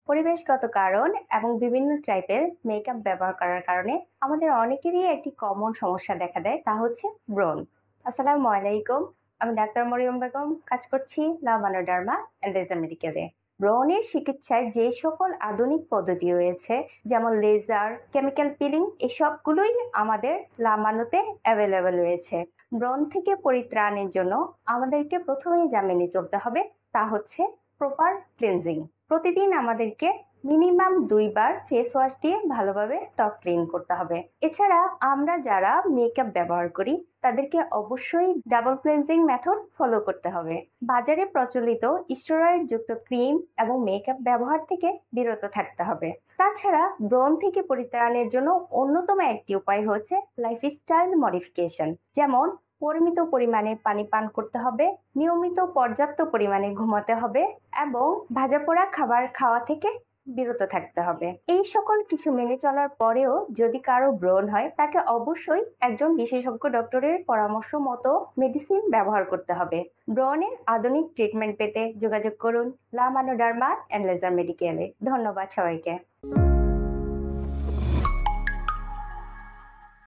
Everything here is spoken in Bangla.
পরিবেশগত কারণ এবং বিভিন্ন টাইপের মেকআপ ব্যবহার করার কারণে আমাদের অনেকেরই একটি কমন সমস্যা দেখা দেয়, তা হচ্ছে ব্রণ। আসসালামু আলাইকুম। আমি ডাক্তার মরিয়ম বেগম, কাজ করছি লামানো ডার্মা অ্যান্ড লেজার মেডিকেলে। ব্রণের চিকিৎসায় যে সকল আধুনিক পদ্ধতি রয়েছে, যেমন লেজার, কেমিক্যাল পিলিং, এই সবগুলোই আমাদের লামানোতে অ্যাভেলেবেল রয়েছে। ব্রণ থেকে পরিত্রাণের জন্য আমাদেরকে প্রথমেই যা মেনে চলতে হবে তা হচ্ছে প্রপার ক্লিনজিং। প্রতিদিন আমাদেরকে মিনিমাম ২ বার ফেস ওয়াশ দিয়ে ভালোভাবে ত্বক ক্লিন করতে হবে। এছাড়া আমরা যারা মেকআপ ব্যবহার করি তাদেরকে অবশ্যই ডাবল ক্লিনজিং মেথড ফলো করতে হবে। বাজারে প্রচলিত স্টেরয়েড যুক্ত ক্রিম এবং মেকআপ ব্যবহার থেকে বিরত থাকতে হবে। তাছাড়া ব্রণ থেকে পরিত্রাণের জন্য অন্যতম একটি উপায় হচ্ছে লাইফস্টাইল মডিফিকেশন, যেমন পরিমিত পরিমাণে পানি পান করতে হবে, নিয়মিত পর্যাপ্ত পরিমাণে ঘুমাতে হবে এবং ভাজা পোড়া খাবার খাওয়া থেকে বিরত থাকতে হবে। এই সকল কিছু মেনে চলার পরেও যদি কারো ব্রণ হয়, তাকে অবশ্যই একজন বিশেষজ্ঞ ডক্টরের পরামর্শ মতো মেডিসিন ব্যবহার করতে হবে। ব্রণের আধুনিক ট্রিটমেন্ট পেতে যোগাযোগ করুন লামানো ডার্মা অ্যান্ড লেজার মেডিকেলে। ধন্যবাদ সবাইকে।